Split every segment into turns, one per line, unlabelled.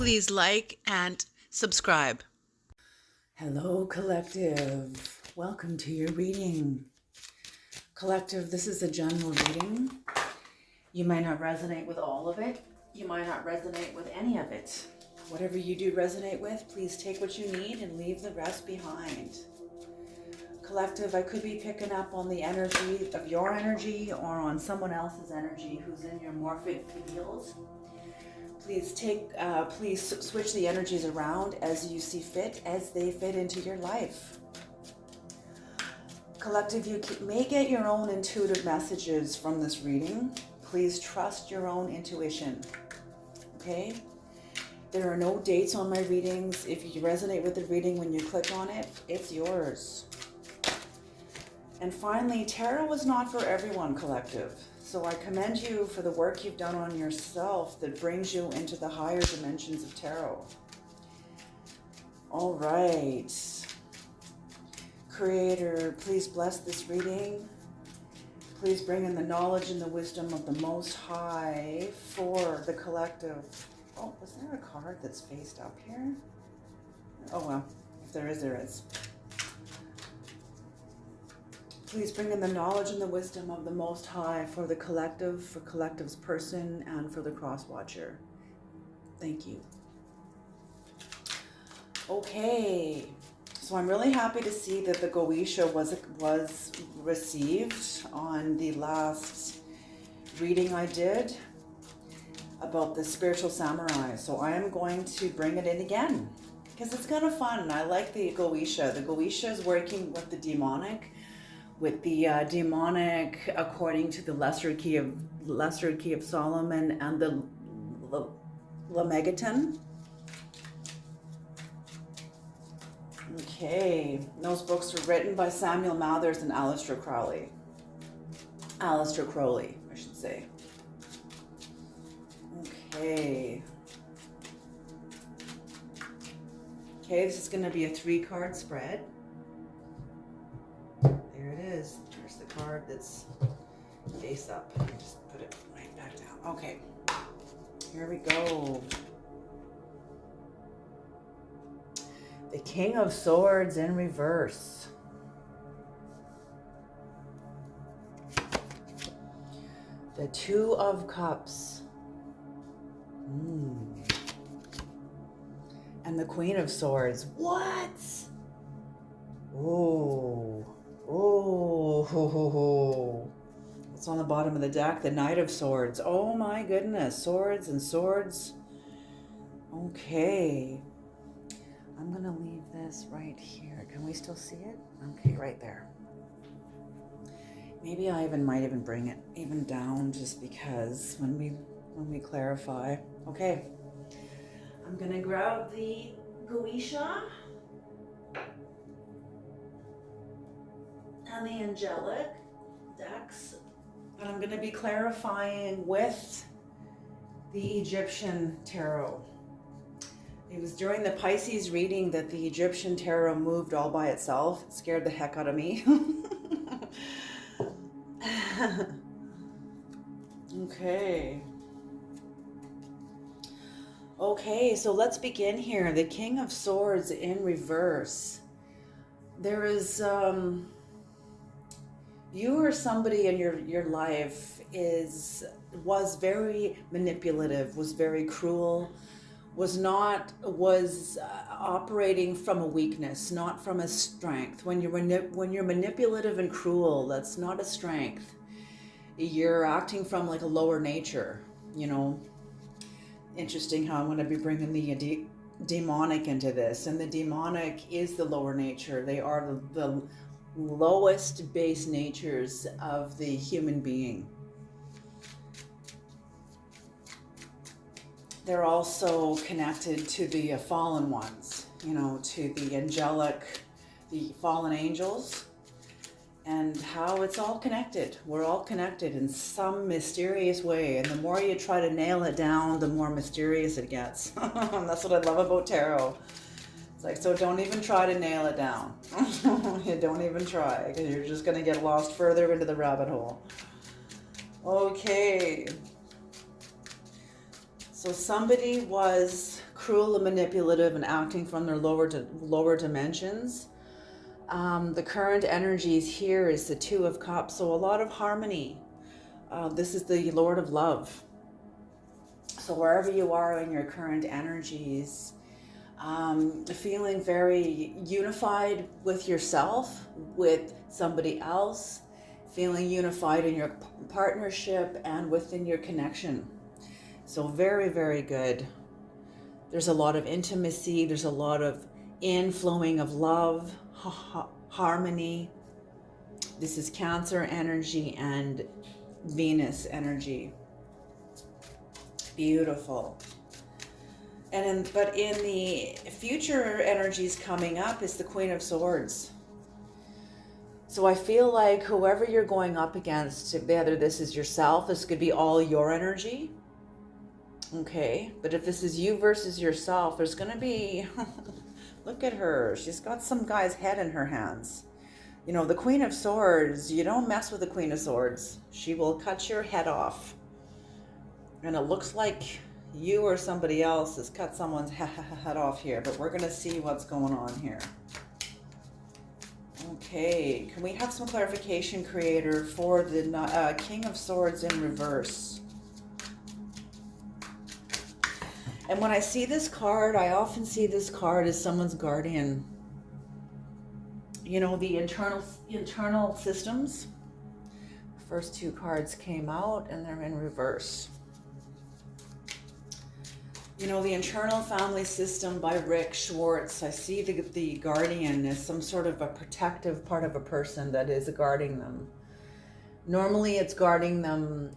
Please like and subscribe.
Hello, Collective. Welcome to your reading. Collective, this is a general reading. You might not resonate with all of it. You might not resonate with any of it. Whatever you do resonate with, please take what you need and leave the rest behind. Collective, I could be picking up on the energy of your energy or on someone else's energy who's in your morphic field. Please switch the energies around as you see fit, as they fit into your life. Collective, you may get your own intuitive messages from this reading. Please trust your own intuition, okay? There are no dates on my readings. If you resonate with the reading when you click on it, it's yours. And finally, tarot is not for everyone, Collective. So I commend you for the work you've done on yourself that brings you into the higher dimensions of tarot. All right. Creator, please bless this reading. Please bring in the knowledge and the wisdom of the Most High for the collective. Oh, was there a card that's faced up here? Oh, well, if there is, there is. Please bring in the knowledge and the wisdom of the Most High for the collective, for collective's person, and for the cross-watcher. Thank you. Okay, so I'm really happy to see that the Goetia was received on the last reading I did about the spiritual samurai. So I am going to bring it in again because it's kind of fun. I like the Goetia. The Goetia is working with the demonic. According to the lesser key of Solomon and the Lemegeton. Okay, those books were written by Samuel Mathers and Aleister Crowley. Aleister Crowley, I should say. Okay. Okay, this is going to be a 3-card spread. There it is. There's the card that's face up. Just put it right back down. Okay. Here we go. The King of Swords in reverse. The Two of Cups. And the Queen of Swords. What? Oh. Oh. What's on the bottom of the deck? The Knight of Swords. Oh my goodness. Swords and swords. Okay. I'm going to leave this right here. Can we still see it? Okay, right there. Maybe I might even bring it even down just because when we clarify. Okay. I'm going to grab the Goetia and the angelic decks, and I'm going to be clarifying with the Egyptian tarot. It was during the Pisces reading that the Egyptian tarot moved all by itself. It scared the heck out of me. Okay, so let's begin here. The King of Swords in reverse. There is you or somebody in your life was very manipulative, was very cruel, was operating from a weakness, not from a strength. When you're manipulative and cruel, that's not a strength. You're acting from like a lower nature, you know. Interesting how I'm going to be bringing the demonic into this, and the demonic is the lower nature. They are the lowest base natures of the human being. They're also connected to the fallen ones, you know, to the angelic, the fallen angels, and how it's all connected. We're all connected in some mysterious way, and the more you try to nail it down, the more mysterious it gets. That's what I love about tarot. It's like, so don't even try to nail it down. You don't even try, because you're just going to get lost further into the rabbit hole. Okay. So somebody was cruel and manipulative and acting from their lower dimensions. The current energies here is the Two of Cups, so a lot of harmony. This is the Lord of Love. So wherever you are in your current energies, feeling very unified with yourself, with somebody else, feeling unified in your partnership and within your connection. So very, very good. There's a lot of intimacy. There's a lot of inflowing of love, harmony. This is Cancer energy and Venus energy. Beautiful. But in the future energies coming up is the Queen of Swords. So I feel like whoever you're going up against, whether this is yourself, this could be all your energy. Okay, but if this is you versus yourself, there's going to be, look at her. She's got some guy's head in her hands. You know, the Queen of Swords, you don't mess with the Queen of Swords. She will cut your head off. And it looks like you or somebody else has cut someone's head off here, but we're going to see what's going on here. Okay, can we have some clarification, Creator, for the King of Swords in reverse? And when I see this card, I often see this card as someone's guardian. You know, the internal systems. The first two cards came out and they're in reverse. You know, the internal family system by Rick Schwartz. I see the guardian as some sort of a protective part of a person that is guarding them. Normally it's guarding them.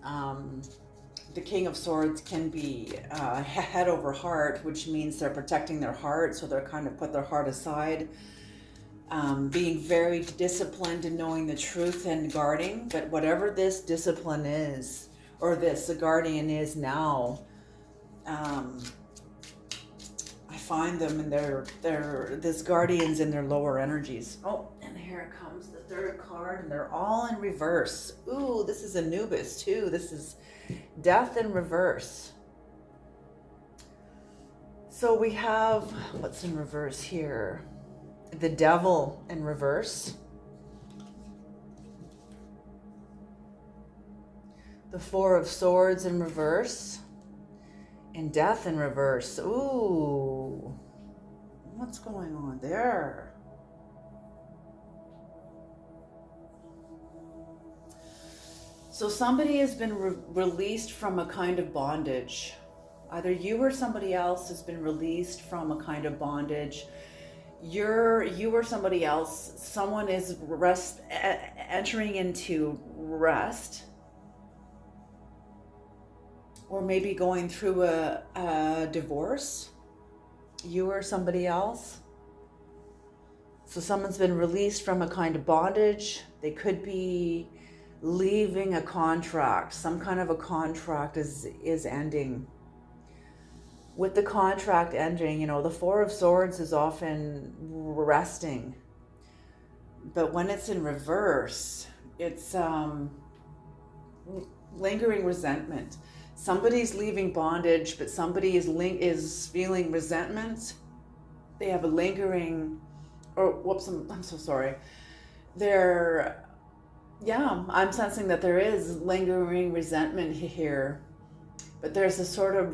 The King of Swords can be head over heart, which means they're protecting their heart. So they're kind of put their heart aside, being very disciplined in knowing the truth and guarding. But whatever this discipline is, or the guardian is now, I find them in this guardians in their lower energies. Oh, and here comes the third card, and they're all in reverse. Ooh, this is Anubis too. This is Death in reverse. So we have, what's in reverse here? The Devil in reverse. The Four of Swords in reverse. And Death in reverse. Ooh. What's going on there? So somebody has been released from a kind of bondage. Either you or somebody else has been released from a kind of bondage. You or somebody else, someone is entering into rest. Or maybe going through a divorce. You or somebody else. So someone's been released from a kind of bondage. They could be leaving a contract. Some kind of a contract is ending. With the contract ending, you know, the Four of Swords is often resting. But when it's in reverse, it's lingering resentment. Somebody's leaving bondage, but somebody is feeling resentment. They have a lingering, I'm so sorry. I'm sensing that there is lingering resentment here, but there's a sort of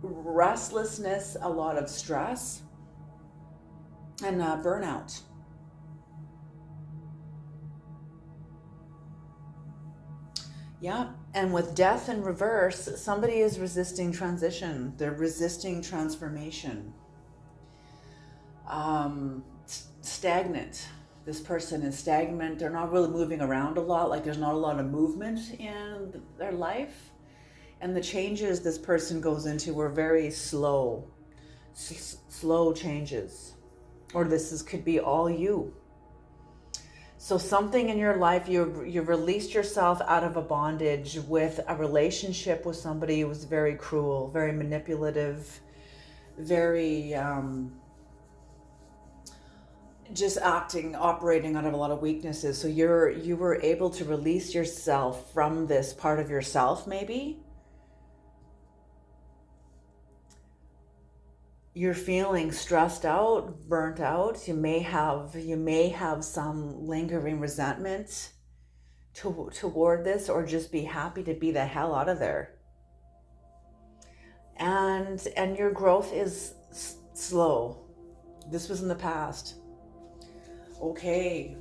restlessness, a lot of stress, and burnout. Yeah, and with Death in reverse, somebody is resisting transition. They're resisting transformation. Stagnant. This person is stagnant. They're not really moving around a lot. Like there's not a lot of movement in their life. And the changes this person goes into were very slow. Slow changes. Or could be all you. So something in your life, you've released yourself out of a bondage with a relationship with somebody who was very cruel, very manipulative, very just operating out of a lot of weaknesses. So you were able to release yourself from this part of yourself, maybe. you're feeling stressed out, burnt out. You may have some lingering resentment toward this, or just be happy to be the hell out of there. And your growth is slow. This was in the past. Okay.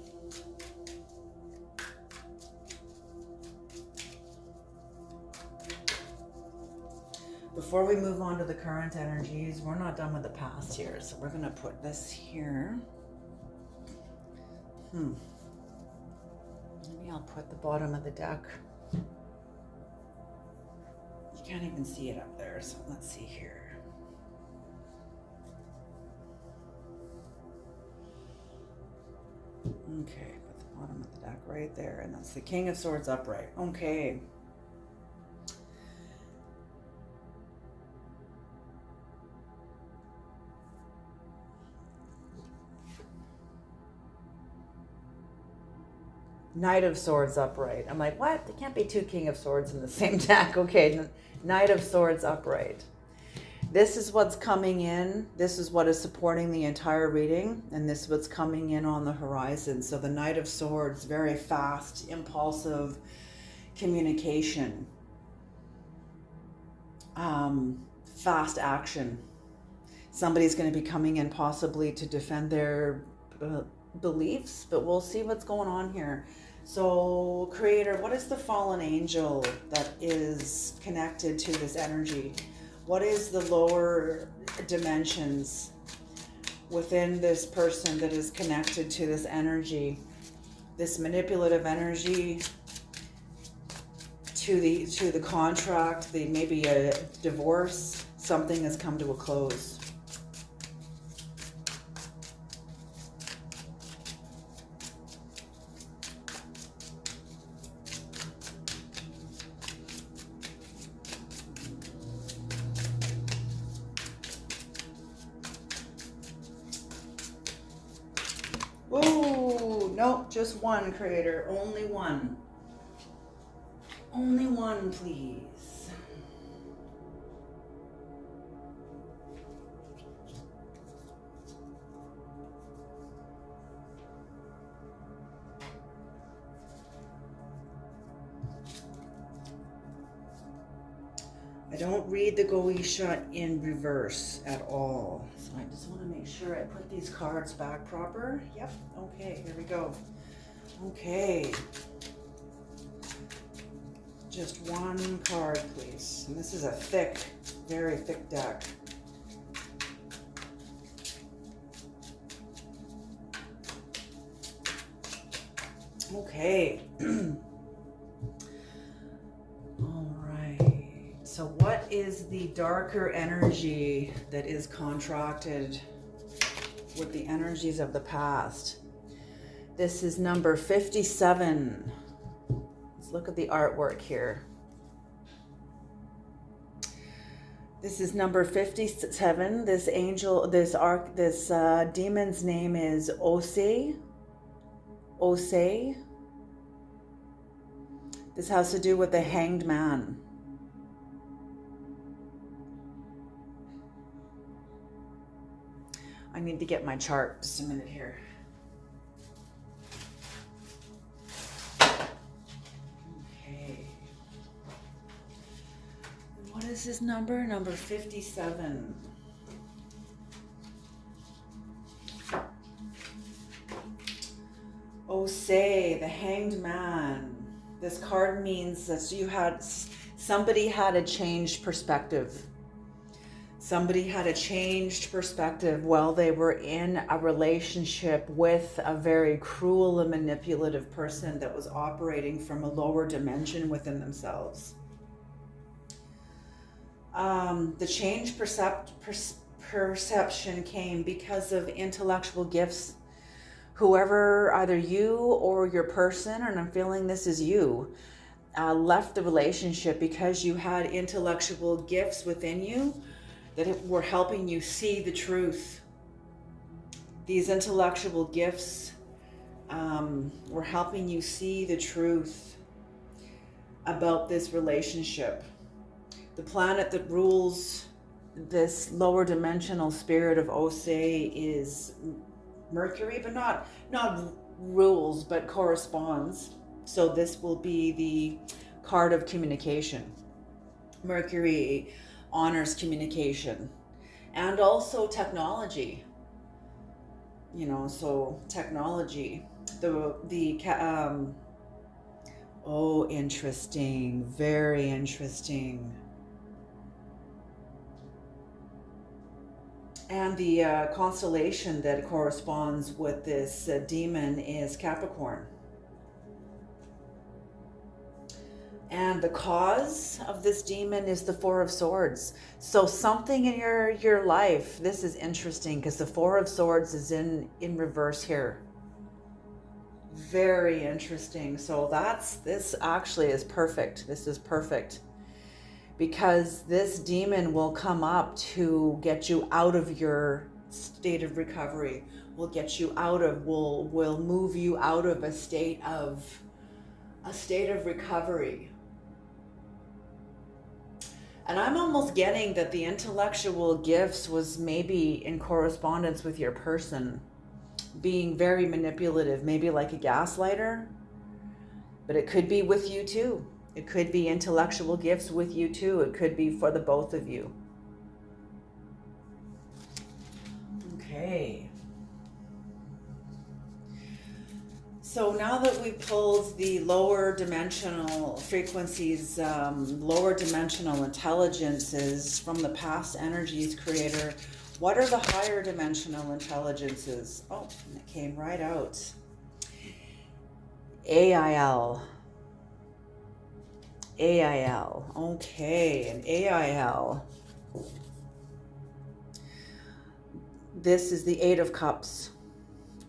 Before we move on to the current energies, we're not done with the past here. So we're going to put this here. Maybe I'll put the bottom of the deck. You can't even see it up there. So let's see here. Okay, put the bottom of the deck right there. And that's the King of Swords upright. Okay. Knight of Swords upright. I'm like, what? There can't be two King of Swords in the same deck. Okay, Knight of Swords upright. This is what's coming in. This is what is supporting the entire reading. And this is what's coming in on the horizon. So the Knight of Swords, very fast, impulsive communication. Fast action. Somebody's going to be coming in possibly to defend their beliefs, but we'll see what's going on here. So, Creator, what is the fallen angel that is connected to this energy? What is the lower dimensions within this person that is connected to this energy, this manipulative energy, to the contract, maybe a divorce, something has come to a close. Oh, no, just one, Creator. Only one. Only one, please. I don't read the Goetia in reverse at all. So I just want to make sure I put these cards back proper. Yep. Okay, here we go. Okay. Just one card, please. And this is a thick, very thick deck. Okay. So what is the darker energy that is contracted with the energies of the past? This is number 57. Let's look at the artwork here. This is number 57. This angel, this demon's name is Ose. Ose. This has to do with the Hanged Man. I need to get my chart. Just a minute here. Okay. What is his number? Number 57. Ose, the Hanged Man. This card means that somebody had a changed perspective. Somebody had a changed perspective while they were in a relationship with a very cruel and manipulative person that was operating from a lower dimension within themselves. The changed perception came because of intellectual gifts. Whoever, either you or your person, and I'm feeling this is you, left the relationship because you had intellectual gifts within you that were helping you see the truth. These intellectual gifts were helping you see the truth about this relationship. The planet that rules this lower dimensional spirit of Ose is Mercury, but not rules, but corresponds. So this will be the card of communication. Mercury honors communication and also technology. So technology. Oh, interesting. Very interesting. And the constellation that corresponds with this demon is Capricorn. And the cause of this demon is the Four of Swords. So something in your life, this is interesting because the Four of Swords is in reverse here. Very interesting. So this actually is perfect. This is perfect. Because this demon will come up to get you out of your state of recovery. Will move you out of a state of recovery. And I'm almost getting that the intellectual gifts was maybe in correspondence with your person being very manipulative, maybe like a gaslighter, but it could be with you too. It could be intellectual gifts with you too. It could be for the both of you. Okay. So now that we pulled the lower dimensional frequencies, lower dimensional intelligences from the past energies, Creator, what are the higher dimensional intelligences? Oh, it came right out. AIL. Okay, an AIL. This is the Eight of Cups.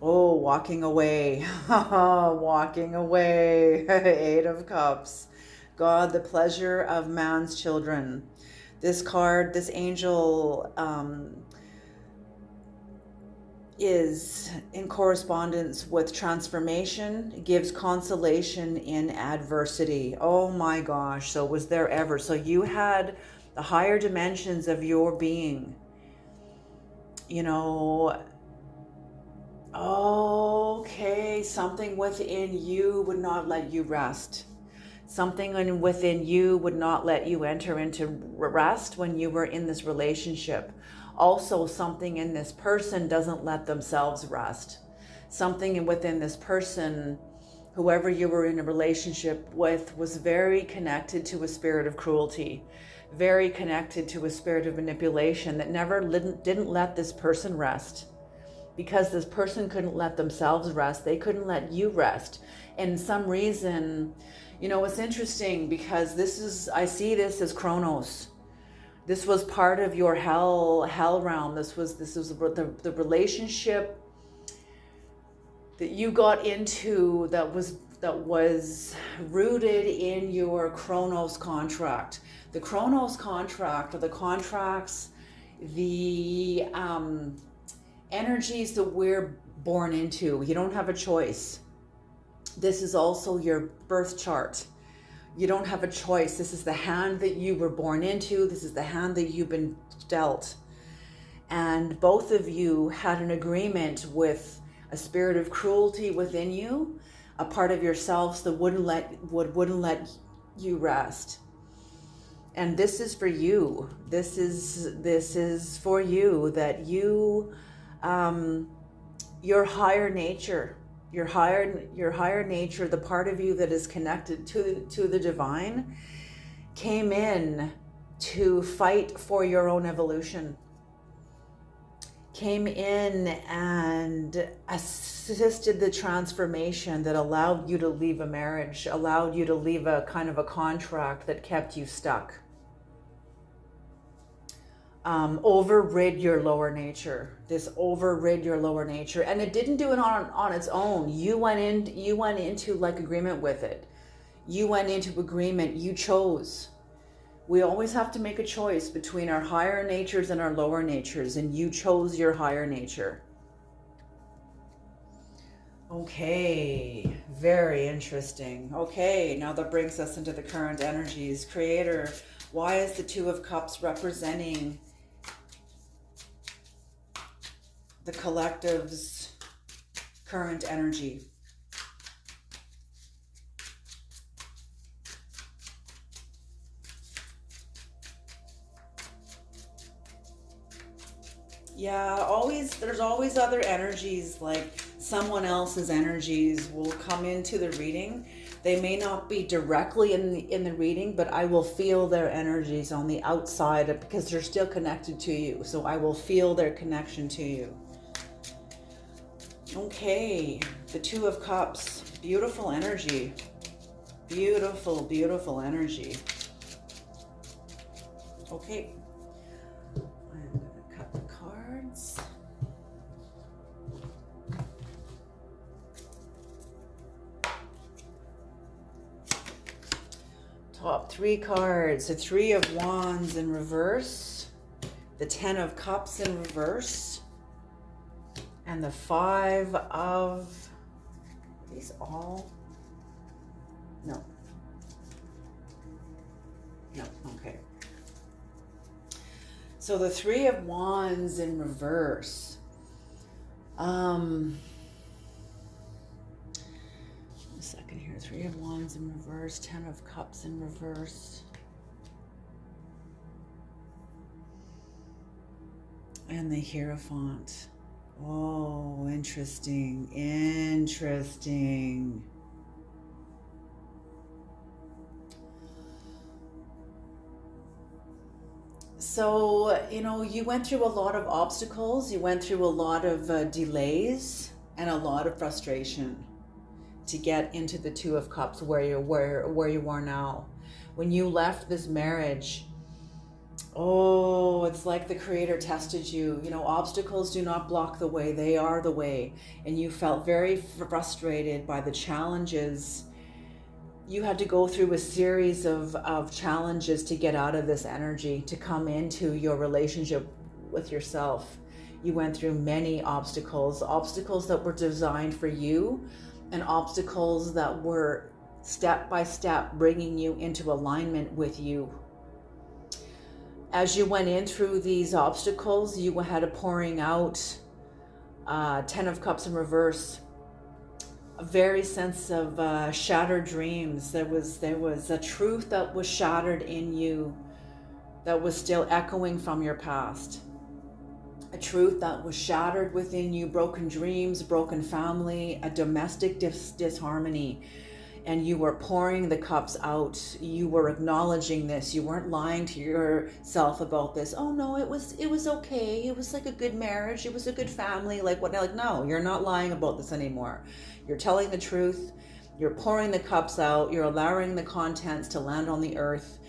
Oh, walking away. Walking away. Eight of Cups. God, the pleasure of man's children. This card, this angel is in correspondence with transformation. It gives consolation in adversity. Oh my gosh. So was there ever? So you had the higher dimensions of your being. Okay, something within you would not let you rest. Something within you would not let you enter into rest when you were in this relationship. Also, something in this person doesn't let themselves rest. Something within this person, whoever you were in a relationship with, was very connected to a spirit of cruelty, very connected to a spirit of manipulation that didn't let this person rest. Because this person couldn't let themselves rest, they couldn't let you rest. And some reason, it's interesting because I see this as Chronos. This was part of your hell realm. This was the relationship that you got into that was rooted in your Chronos contract. The Chronos contract, or the contracts, the energies that we're born into. You don't have a choice. This is also your birth chart. You don't have a choice. This is the hand that you were born into. This is the hand that you've been dealt. And both of you had an agreement with a spirit of cruelty within you, a part of yourselves that wouldn't let you rest. And this is for you. This is for you, that you, your higher nature, your higher nature, the part of you that is connected to the divine, came in to fight for your own evolution, came in and assisted the transformation that allowed you to leave a marriage, allowed you to leave a kind of a contract that kept you stuck. Overrid your lower nature. This overrid your lower nature, and it didn't do it on its own. You went into like agreement with it. You went into agreement. You chose. We always have to make a choice between our higher natures and our lower natures, and you chose your higher nature. Okay, very interesting. Okay, now that brings us into the current energies. Creator, why is the Two of Cups representing the collective's current energy. Yeah, there's always other energies, like someone else's energies will come into the reading. They may not be directly in the reading, but I will feel their energies on the outside because they're still connected to you. So I will feel their connection to you. Okay, the Two of Cups. Beautiful energy. Beautiful, beautiful energy. Okay. I'm going to cut the cards. Top 3 cards. The Three of Wands in reverse. The Ten of Cups in reverse. And the Five of... Are these all? No. No, okay. So the Three of Wands in reverse. A second here. Three of Wands in reverse. Ten of Cups in reverse. And the Hierophant. Oh, interesting. Interesting. So, you went through a lot of obstacles. You went through a lot of delays and a lot of frustration to get into the Two of Cups where you are now. When you left this marriage, oh, it's like the Creator tested you. Obstacles do not block the way. They are the way. And you felt very frustrated by the challenges. You had to go through a series of challenges to get out of this energy, to come into your relationship with yourself. You went through many obstacles that were designed for you, and obstacles that were step by step bringing you into alignment with you. As you went in through these obstacles, you had a pouring out, Ten of Cups in reverse, a very sense of shattered dreams. There was a truth that was shattered in you that was still echoing from your past. A truth that was shattered within you, broken dreams, broken family, a domestic disharmony. And you were pouring the cups out. You were acknowledging this. You weren't lying to yourself about this. Oh no, it was okay. It was like a good marriage. It was a good family. No, you're not lying about this anymore. You're telling the truth. You're pouring the cups out. You're allowing the contents to land on the earth.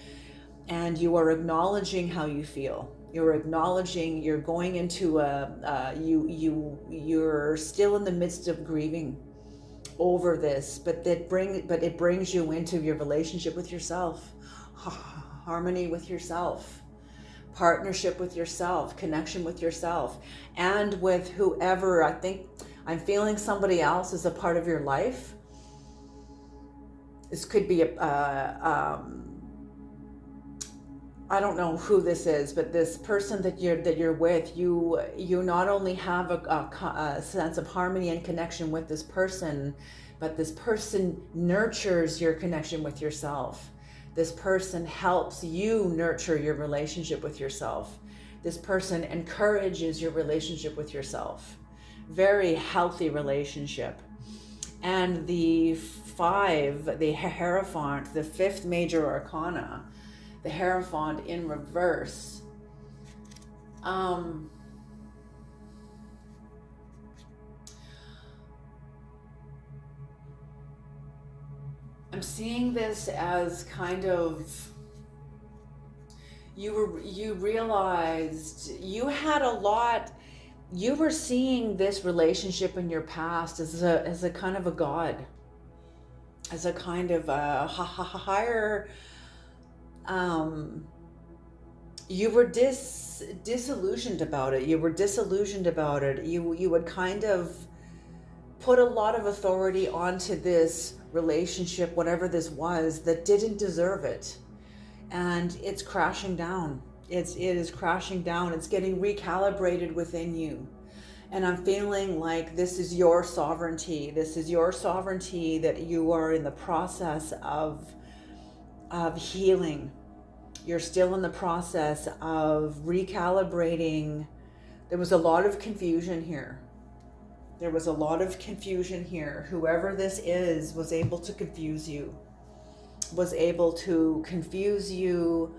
And you are acknowledging how you feel. You're acknowledging you're going into you're still in the midst of grieving over this, but it brings you into your relationship with yourself, harmony with yourself, partnership with yourself, connection with yourself, and with whoever. I think I'm feeling somebody else is a part of your life. This could be I don't know who this is, but this person that you're with, you not only have a sense of harmony and connection with this person, but this person nurtures your connection with yourself. This person helps you nurture your relationship with yourself. This person encourages your relationship with yourself. Very healthy relationship. And the Five, the Hierophant, the fifth major arcana, the Hierophant in reverse. I'm seeing this as kind of you realized you had a lot. You were seeing this relationship in your past as a kind of a god, as a kind of a higher. You were disillusioned about it. You were disillusioned about it. You would kind of put a lot of authority onto this relationship, whatever this was, that didn't deserve it. And it's crashing down. It is crashing down. It's getting recalibrated within you. And I'm feeling like this is your sovereignty. This is your sovereignty that you are in the process of healing. You're still in the process of recalibrating. There was a lot of confusion here. There was a lot of confusion here. Whoever this is was able to confuse you, was able to confuse you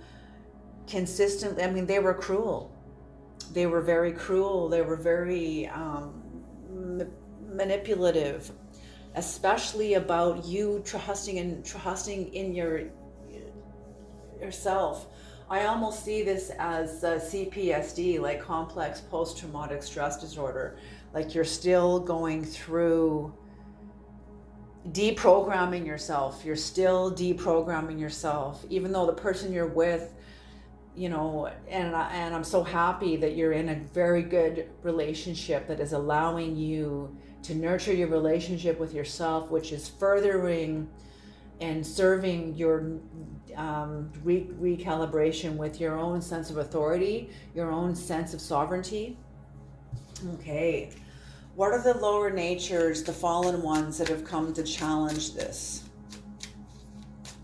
consistently. I mean, they were cruel. They were very cruel. They were very manipulative, especially about you trusting in yourself. I almost see this as CPSD, like complex post-traumatic stress disorder. Like you're still going through deprogramming yourself. You're still deprogramming yourself, even though the person you're with, you know, and I'm so happy that you're in a very good relationship that is allowing you to nurture your relationship with yourself, which is furthering and serving your recalibration with your own sense of authority, your own sense of sovereignty. Okay, what are the lower natures, the fallen ones that have come to challenge this?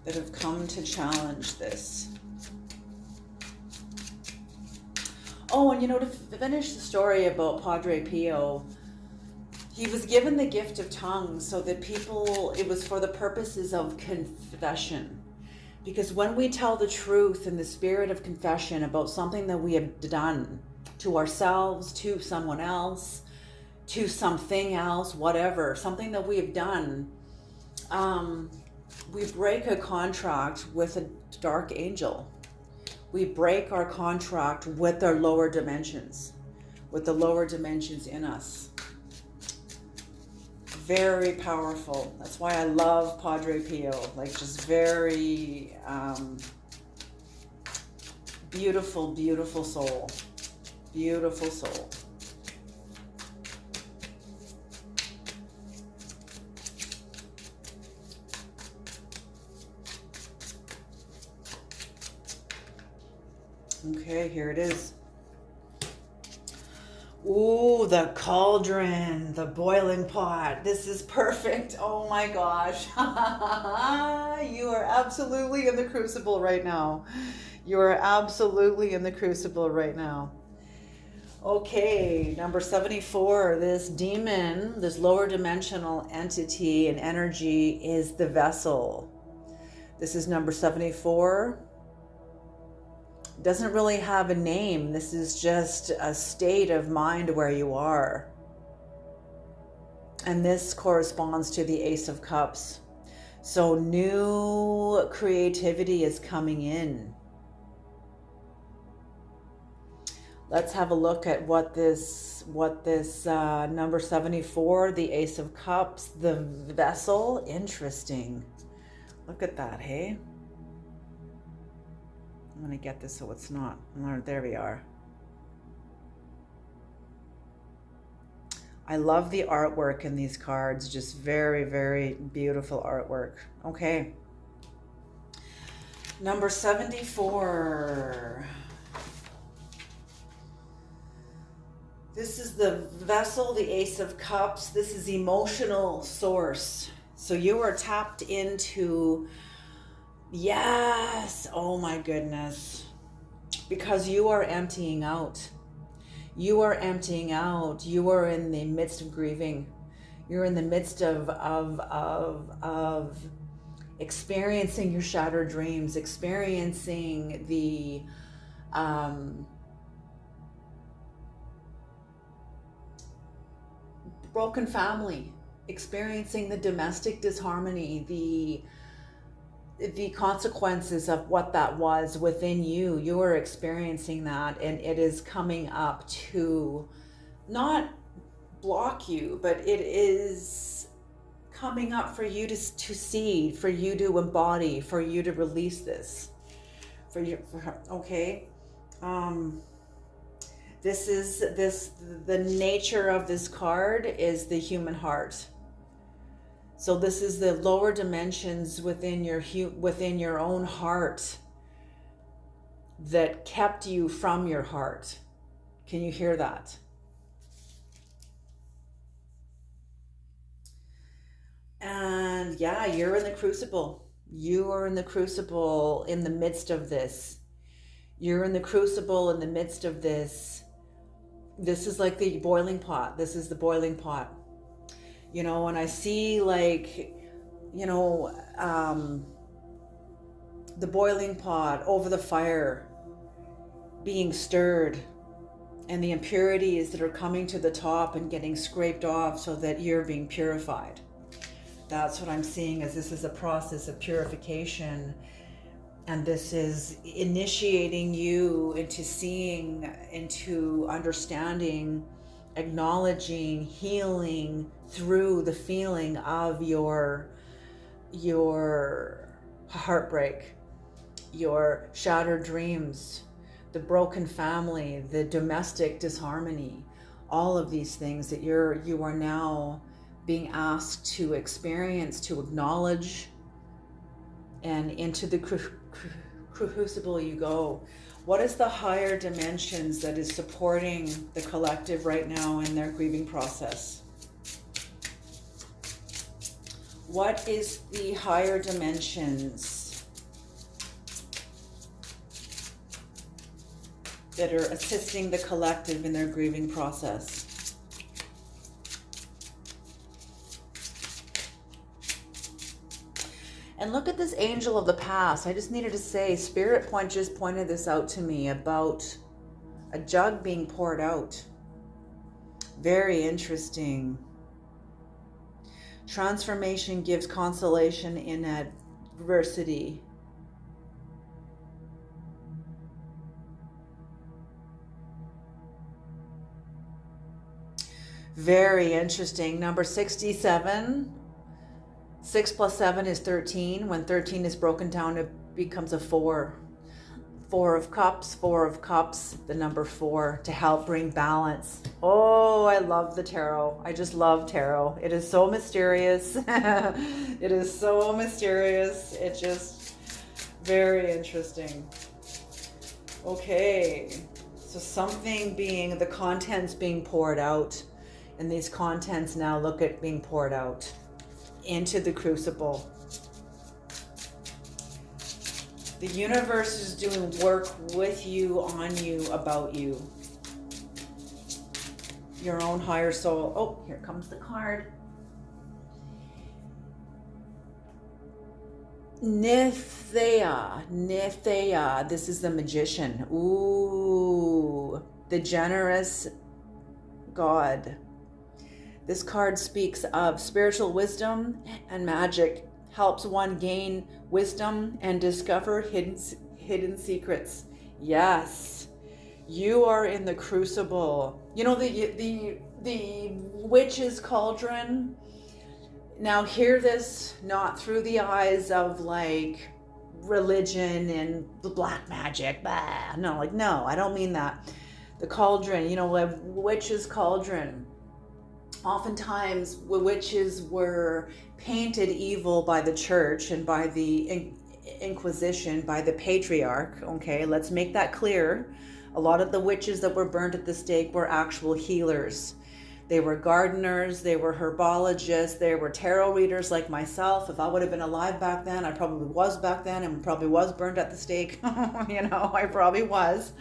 That have come to challenge this. Oh, and you know, to finish the story about Padre Pio, he was given the gift of tongues so that people, it was for the purposes of confession. Because when we tell the truth in the spirit of confession about something that we have done to ourselves, to someone else, to something else, whatever, something that we have done, we break a contract with a dark angel. We break our contract with our lower dimensions, with the lower dimensions in us. Very powerful. That's why I love Padre Pio. Like, just very beautiful, beautiful soul. Beautiful soul. Okay, here it is. Ooh, the cauldron, the boiling pot. This is perfect. Oh my gosh. You are absolutely in the crucible right now. You are absolutely in the crucible right now. Okay, number 74. This demon, this lower dimensional entity and energy is the vessel. This is number 74. Doesn't really have a name. This is just a state of mind where you are. And this corresponds to the Ace of Cups. So new creativity is coming in. Let's have a look at what this number 74, the Ace of Cups, the vessel. Interesting. Look at that, hey? I'm going to get this so it's not. There we are. I love the artwork in these cards. Just very, very beautiful artwork. Okay. Number 74. This is the vessel, the Ace of Cups. This is emotional source. So you are tapped into... Yes. Oh my goodness. Because you are emptying out. You are emptying out. You are in the midst of grieving. You're in the midst of experiencing your shattered dreams, experiencing the broken family, experiencing the domestic disharmony, the consequences of what that was within you. You are experiencing that, and it is coming up to not block you, but it is coming up for you to see, for you to embody, for you to release this. Okay. The nature of this card is the human heart. So this is the lower dimensions within your own heart that kept you from your heart. Can you hear that? yeah, you're in the crucible. You are in the crucible in the midst of this. You're in the crucible in the midst of this. This is like the boiling pot. This is the boiling pot. You know, and I see like, you know, the boiling pot over the fire being stirred, and the impurities that are coming to the top and getting scraped off so that you're being purified. That's what I'm seeing, as this is a process of purification, and this is initiating you into seeing, into understanding, acknowledging, healing through the feeling of your heartbreak, your shattered dreams, the broken family, the domestic disharmony, all of these things that you are now being asked to experience, to acknowledge, and into the crucible you go. What is the higher dimensions that is supporting the collective right now in their grieving process? What is the higher dimensions that are assisting the collective in their grieving process? And look at this angel of the past. I just needed to say, Spirit just pointed this out to me about a jug being poured out. Very interesting. Transformation gives consolation in adversity. Very interesting. Number 67. 6 plus 7 is 13. When 13 is broken down, it becomes a 4. 4 of cups, the number 4, to help bring balance. Oh, I love the tarot. I just love tarot. It is so mysterious. It is so mysterious. It's just very interesting. Okay, so the contents being poured out, and these contents now look at being poured out into the crucible. The universe is doing work with you, on you, about you. Your own higher soul. Oh, here comes the card. Nithea. This is the magician. Ooh, the generous God. This card speaks of spiritual wisdom and magic, helps one gain wisdom and discover hidden secrets. Yes, you are in the crucible. You know, the witch's cauldron. Now hear this not through the eyes of like religion and the black magic. Bah. No, I don't mean that. The cauldron, you know, a witch's cauldron. Oftentimes, witches were painted evil by the church and by the Inquisition, by the patriarch. Okay, let's make that clear. A lot of the witches that were burned at the stake were actual healers. They were gardeners, they were herbologists, they were tarot readers like myself. If I would have been alive back then, I probably was back then and probably was burned at the stake. You know, I probably was.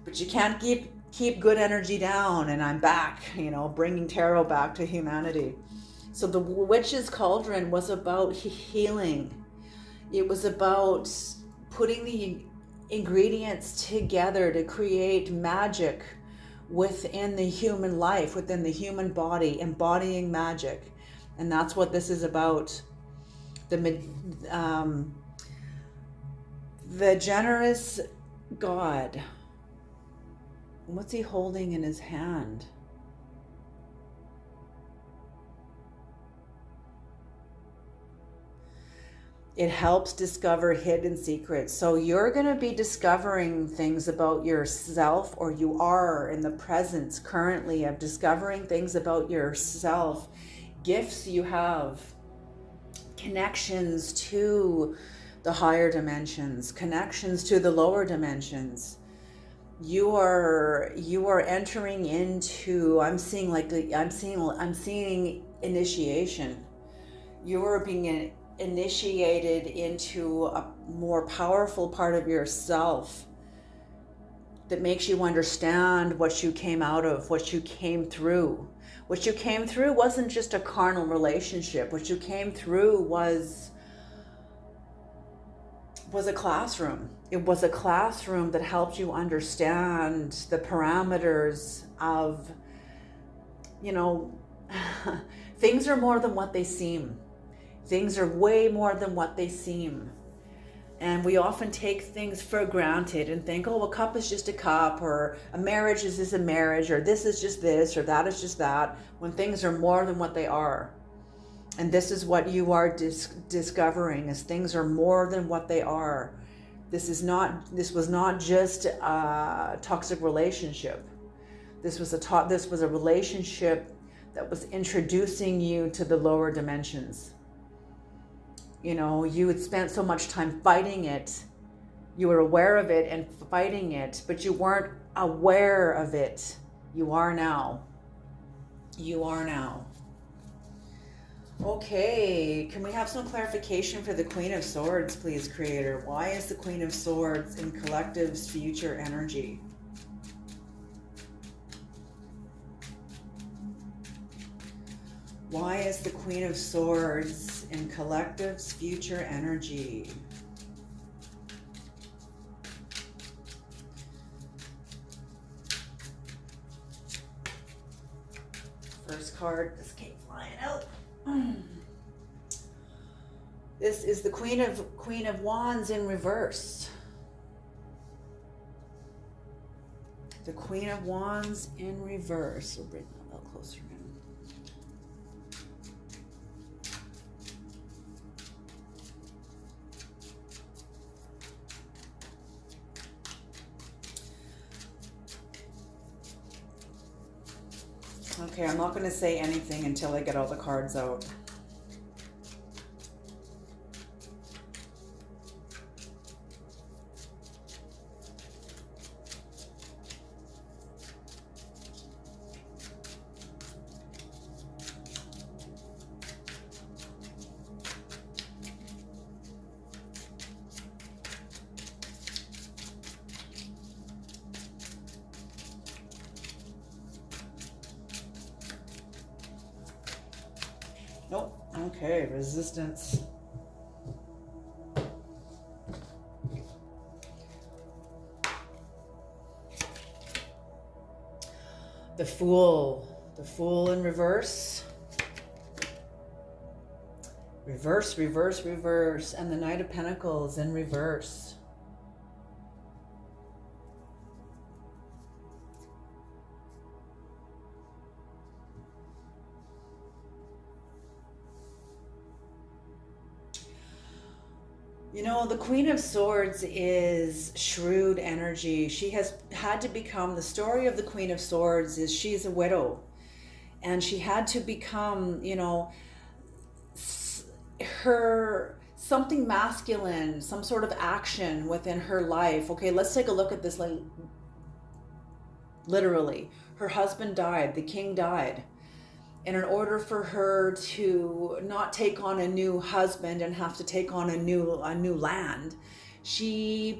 But you can't keep good energy down, and I'm back, you know, bringing tarot back to humanity. So the witch's cauldron was about healing. It was about putting the ingredients together to create magic within the human life, within the human body, embodying magic. And that's what this is about. The generous God. What's he holding in his hand? It helps discover hidden secrets. So you're going to be discovering things about yourself, or you are in the presence currently of discovering things about yourself, gifts you have, connections to the higher dimensions, connections to the lower dimensions. You are entering into, I'm seeing initiation. You're being initiated into a more powerful part of yourself that makes you understand what you came out of, what you came through. What you came through wasn't just a carnal relationship. What you came through was a classroom. It was a classroom that helped you understand the parameters of, things are more than what they seem. Things are way more than what they seem. And we often take things for granted and think, oh, a cup is just a cup, or a marriage is just a marriage, or this is just this, or that is just that, when things are more than what they are. And this is what you are discovering, is things are more than what they are. This was not just a toxic relationship. This was a relationship that was introducing you to the lower dimensions. You had spent so much time fighting it. You were aware of it and fighting it, but you weren't aware of it. You are now. You are now. Okay, can we have some clarification for the Queen of Swords, please, Creator? Why is the Queen of Swords in Collective's future energy? Why is the Queen of Swords in Collective's future energy? First card just came flying out. This is the Queen of Wands in reverse. The Queen of Wands in reverse. We'll bring that a little closer in. Okay, I'm not going to say anything until I get all the cards out. Nope. Okay, resistance. The Fool. The Fool in reverse. Reverse, reverse, reverse. And the Knight of Pentacles in reverse. The Queen of Swords is shrewd energy. She has had to become, the story of the Queen of Swords is she's a widow. And she had to become, her something masculine, some sort of action within her life. Okay, let's take a look at this literally. Her husband died, the king died. And in order for her to not take on a new husband and have to take on a new land, she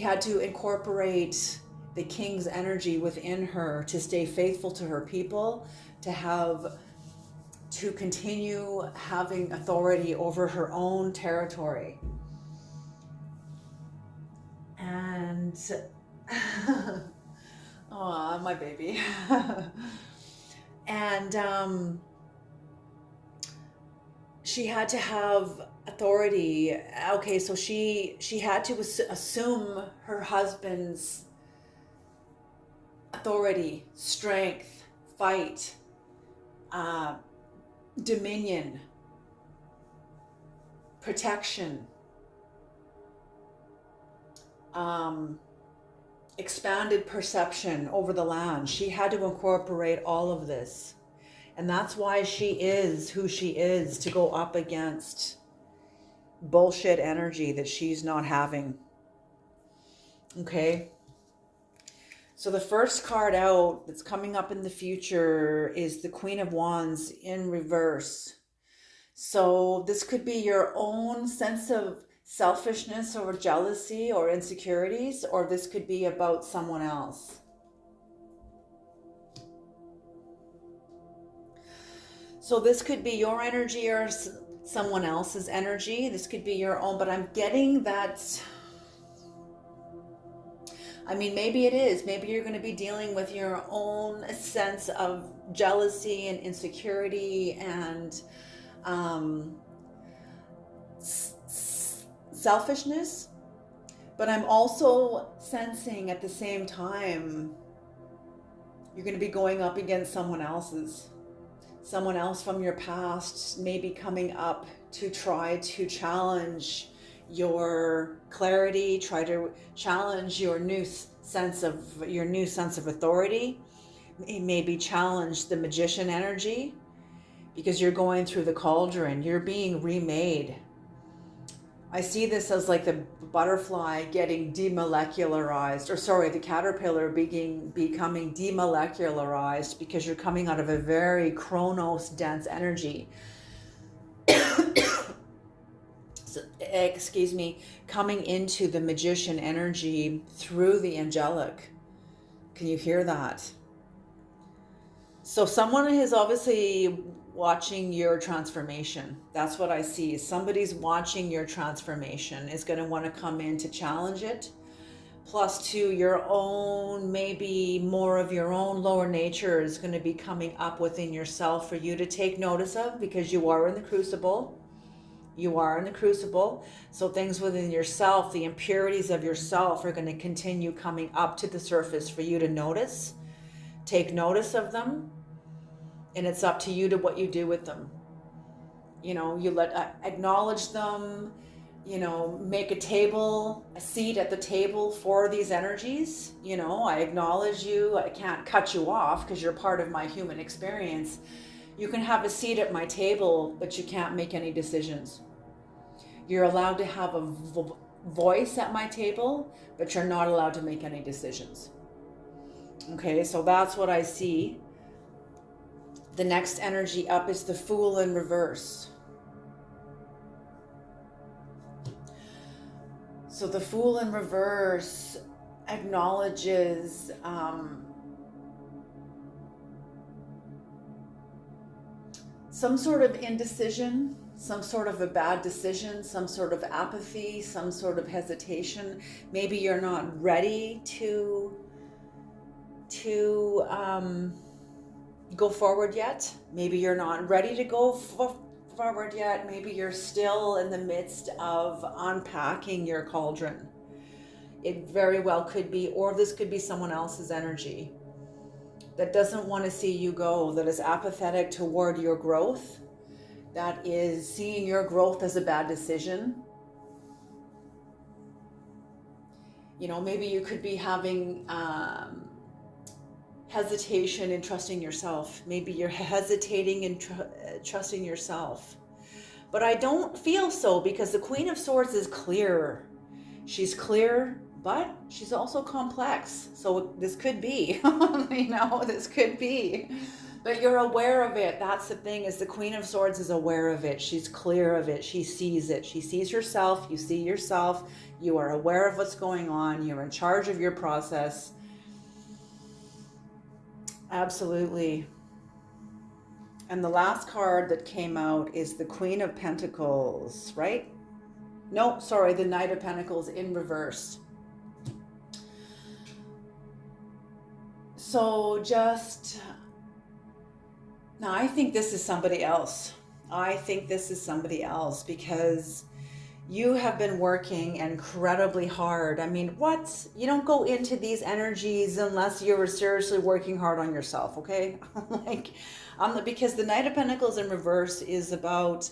had to incorporate the king's energy within her to stay faithful to her people, to continue having authority over her own territory. And oh, my baby. And she had to have authority. Okay, so she had to assume her husband's authority, strength, fight, dominion, protection, expanded perception over the land. She had to incorporate all of this. And that's why she is who she is, to go up against bullshit energy that she's not having. Okay? So the first card out that's coming up in the future is the Queen of Wands in reverse. So this could be your own sense of selfishness or jealousy or insecurities, or this could be about someone else. So this could be your energy or someone else's energy. This could be your own, but I'm getting that. I mean, maybe it is. Maybe you're going to be dealing with your own sense of jealousy and insecurity and selfishness. But I'm also sensing at the same time, you're going to be going up against someone else's. Someone else from your past may be coming up to try to challenge your clarity, try to challenge your new sense of authority. Maybe challenge the magician energy, because you're going through the cauldron, you're being remade. I see this as like the butterfly getting demolecularized, or sorry, the caterpillar becoming demolecularized, because you're coming out of a very chronos dense energy. So, excuse me, coming into the magician energy through the angelic. Can you hear that? So someone is obviously watching your transformation. That's what I see. Somebody's watching your transformation, is going to want to come in to challenge it. Plus two, your own, maybe more of your own lower nature is going to be coming up within yourself for you to take notice of, because you are in the crucible. You are in the crucible. So things within yourself, the impurities of yourself, are going to continue coming up to the surface for you to notice. Take notice of them. And it's up to you to what you do with them. You know, you acknowledge them, you know, make a seat at the table for these energies. You know, I acknowledge you. I can't cut you off because you're part of my human experience. You can have a seat at my table, but you can't make any decisions. You're allowed to have a voice at my table, but you're not allowed to make any decisions. Okay, so that's what I see. The next energy up is the Fool in reverse. So the Fool in reverse acknowledges some sort of indecision, some sort of a bad decision, some sort of apathy, some sort of hesitation. Maybe you're not ready to go forward yet. Maybe you're not ready to go forward yet. Maybe you're still in the midst of unpacking your cauldron. It very well could be, or this could be someone else's energy that doesn't want to see you go, that is apathetic toward your growth, that is seeing your growth as a bad decision. You know, maybe you could be having hesitation in trusting yourself. Maybe you're hesitating in trusting yourself. But I don't feel so, because the Queen of Swords is clear. She's clear, but she's also complex. So this could be, you know, this could be. But you're aware of it. That's the thing, is the Queen of Swords is aware of it. She's clear of it. She sees it. She sees herself. You see yourself. You are aware of what's going on. You're in charge of your process. Absolutely. And the last card that came out is the Queen of Pentacles, right? No, sorry, the Knight of Pentacles in reverse. So now I think this is somebody else. I think this is somebody else, because you have been working incredibly hard. I mean, you don't go into these energies unless you're seriously working hard on yourself, okay? Because the Knight of Pentacles in reverse is about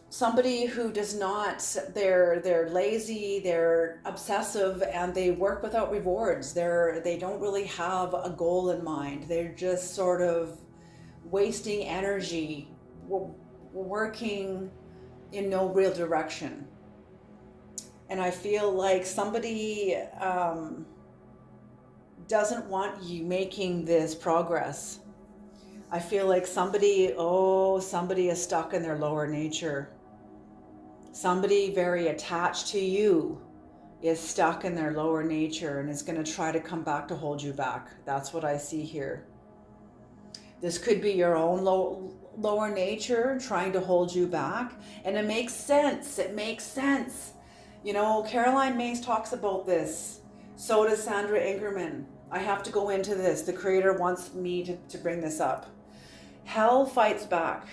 somebody who does not, they're lazy, they're obsessive, and they work without rewards. They don't really have a goal in mind. They're just sort of wasting energy, working in no real direction. And I feel like somebody doesn't want you making this progress. I feel like somebody is stuck in their lower nature. Somebody very attached to you is stuck in their lower nature and is going to try to come back to hold you back. That's what I see here. This could be your own lower nature trying to hold you back. And it makes sense. It makes sense. You know, Caroline Myss talks about this. So does Sandra Ingerman. I have to go into this. The creator wants me to bring this up. Hell fights back.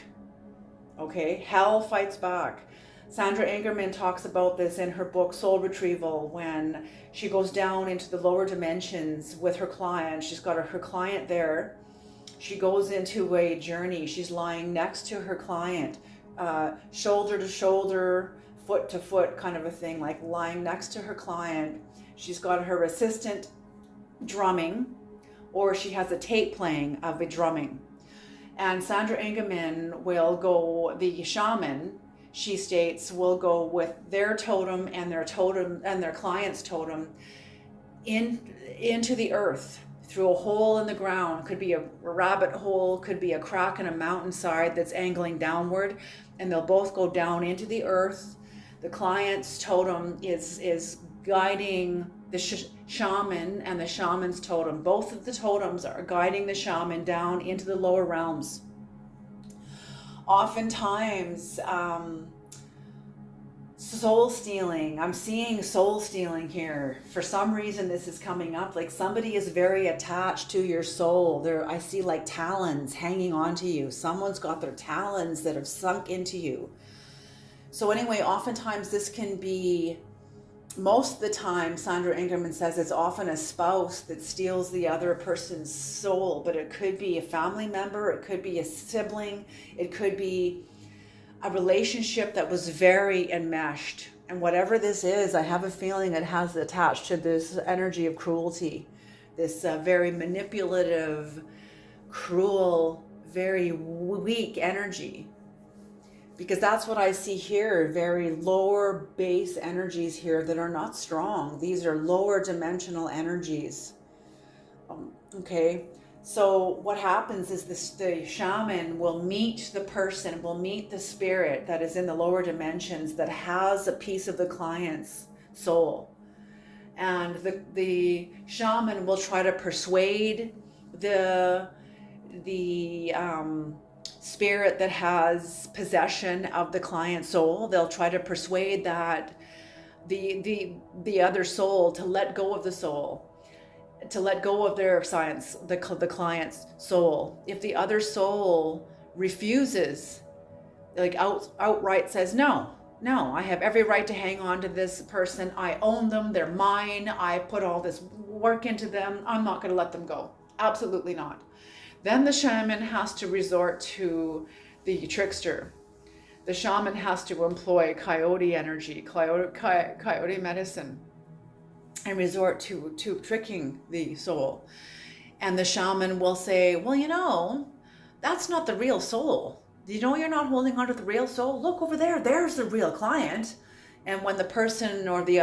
Okay? Hell fights back. Sandra Ingerman talks about this in her book Soul Retrieval, when she goes down into the lower dimensions with her client. She's got her client there. She goes into a journey. She's lying next to her client, shoulder to shoulder, foot to foot kind of a thing, like lying next to her client. She's got her assistant drumming, or she has a tape playing of a drumming. And Sandra Ingerman will go, the shaman, she states, will go with their totem and their client's totem into the earth, through a hole in the ground. Could be a rabbit hole, could be a crack in a mountainside that's angling downward, and they'll both go down into the earth. The client's totem is guiding the shaman, and the shaman's totem. Both of the totems are guiding the shaman down into the lower realms. Oftentimes, soul stealing. I'm seeing soul stealing here. For some reason, this is coming up. Like somebody is very attached to your soul. I see like talons hanging onto you. Someone's got their talons that have sunk into you. So anyway, oftentimes this can be, most of the time, Sandra Ingerman says it's often a spouse that steals the other person's soul, but it could be a family member, it could be a sibling, it could be a relationship that was very enmeshed. And whatever this is, I have a feeling it has attached to this energy of cruelty, this very manipulative, cruel, very weak energy. Because that's what I see here, very lower base energies here that are not strong. These are lower dimensional energies. Okay. So what happens is the shaman will meet the person, will meet the spirit that is in the lower dimensions that has a piece of the client's soul. And the shaman will try to persuade the spirit that has possession of the client's soul. They'll try to persuade that the other soul to let go of the soul, to let go of their science, the client's soul. If the other soul refuses, like outright says, no, I have every right to hang on to this person. I own them. They're mine. I put all this work into them. I'm not going to let them go. Absolutely not. Then the shaman has to resort to the trickster. The shaman has to employ coyote energy, coyote medicine, and resort to tricking the soul. And the shaman will say, well, that's not the real soul. You're not holding on to the real soul. Look over there. There's the real client. And when the person or the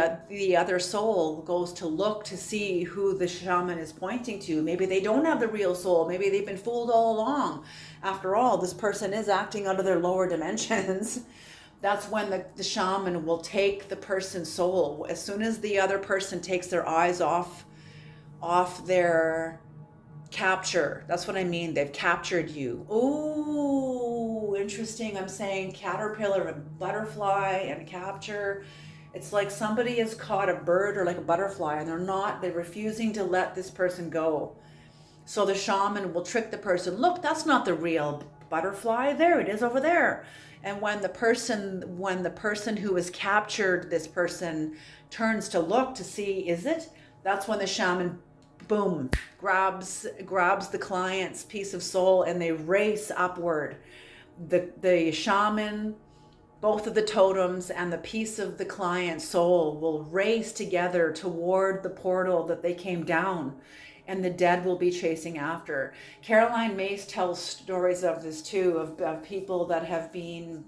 other soul goes to look to see who the shaman is pointing to, maybe they don't have the real soul. Maybe they've been fooled all along. After all, this person is acting out of their lower dimensions. That's when the shaman will take the person's soul. As soon as the other person takes their eyes off their capture. That's what I mean. They've captured you. Oh, interesting. I'm saying caterpillar and butterfly and capture. It's like somebody has caught a bird or like a butterfly, and they're refusing to let this person go. So the shaman will trick the person. Look, that's not the real butterfly. There it is over there. And when the person who has captured this person turns to look to see, is it? That's when the shaman, boom, grabs the client's piece of soul, and they race upward. The shaman, both of the totems, and the piece of the client's soul will race together toward the portal that they came down, and the dead will be chasing after. Caroline Myss tells stories of this too, of people that have been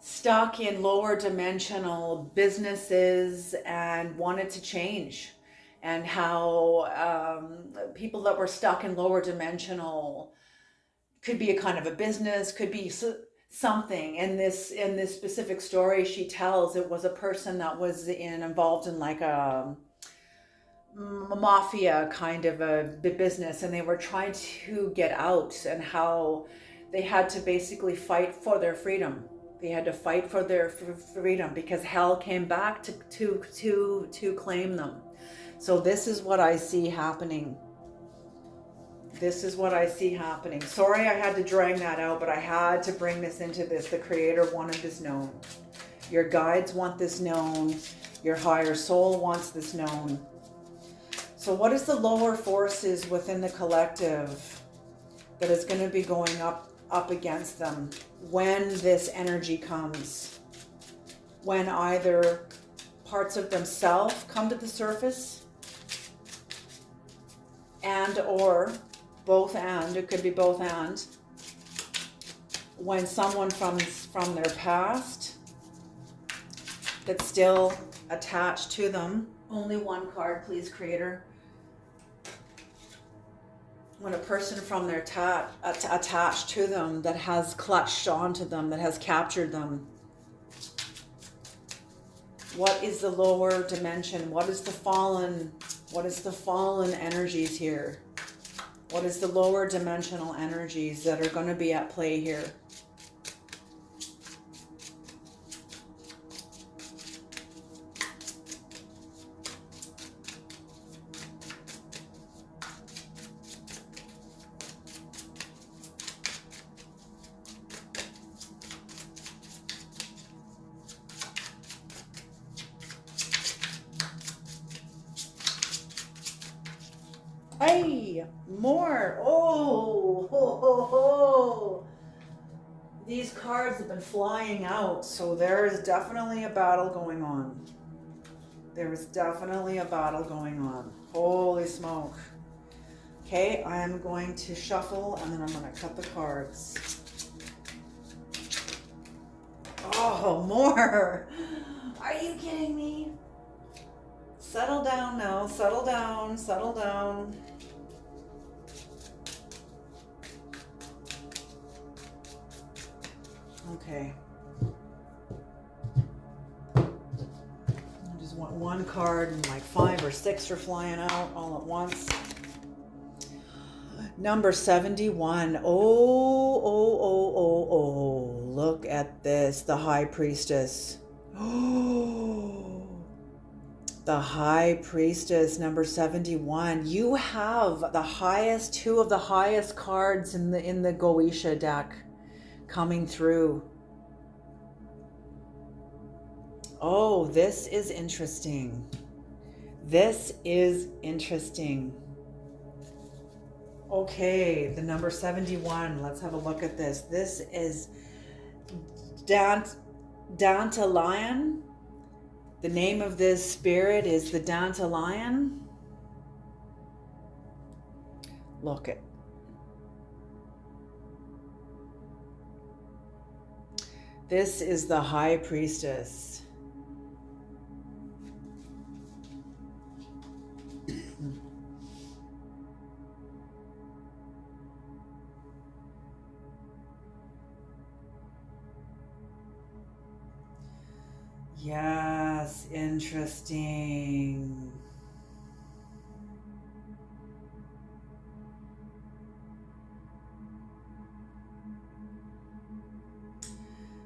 stuck in lower dimensional businesses and wanted to change. and how people that were stuck in lower dimensional, could be a kind of a business, could be something. In this specific story she tells, it was a person that was involved in like a mafia kind of a business, and they were trying to get out, and how they had to basically fight for their freedom. They had to fight for their freedom because hell came back to claim them. So this is what I see happening. This is what I see happening. Sorry I had to drag that out, but I had to bring this into this. The Creator wanted this known. Your guides want this known. Your higher soul wants this known. So what is the lower forces within the collective that is going to be going up against them when this energy comes? When either parts of themselves come to the surface, and or both, and it could be both, and when someone from their past that's still attached to them. Only one card, please, Creator. When a person from their attached to them, that has clutched onto them, that has captured them. What is the lower dimension? What is the fallen energies here? What is the lower dimensional energies that are going to be at play here? Hey, more. Oh, ho, ho, ho. These cards have been flying out, so there is definitely a battle going on. There is definitely a battle going on. Holy smoke. Okay, I am going to shuffle, and then I'm going to cut the cards. Oh, more. Are you kidding me? Settle down now. Settle down. Settle down. Okay. I just want one card, and like 5 or 6 are flying out all at once. Number 71. Oh. Look at this. The High Priestess. Oh. The High Priestess, number 71. You have the highest, 2 of the highest cards in the Goetia deck coming through. Oh, this is interesting. This is interesting. Okay, the number 71. Let's have a look at this. This is Dandelion. The name of this spirit is the Dandelion. Look it. This is the High Priestess. Yes, interesting.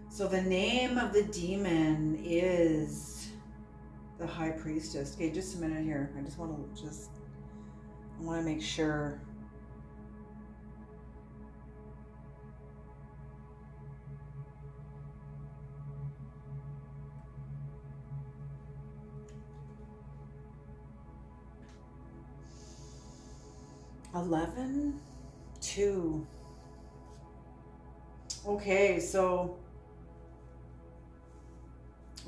So the name of the demon is the High Priestess. Okay, just a minute here. I want to make sure. $11, $2. Okay, so.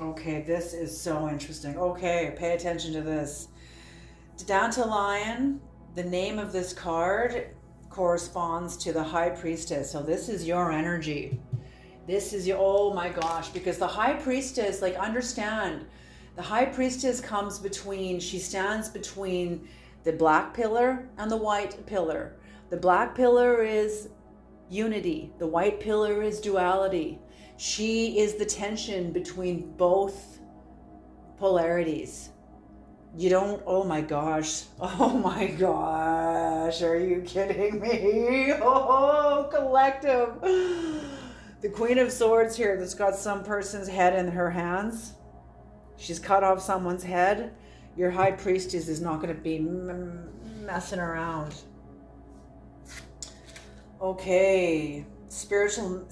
Okay, this is so interesting. Okay, pay attention to this. Dandelion, the name of this card corresponds to the High Priestess. So this is your energy. This is your, oh my gosh, because the High Priestess, like, understand The High Priestess comes between, she stands between the black pillar and the white pillar. The black pillar is unity. The white pillar is duality. She is the tension between both polarities. You don't, oh my gosh, are you kidding me? Oh, collective. The Queen of Swords here that's got some person's head in her hands. She's cut off someone's head. Your High Priestess is not going to be messing around. Okay, spiritual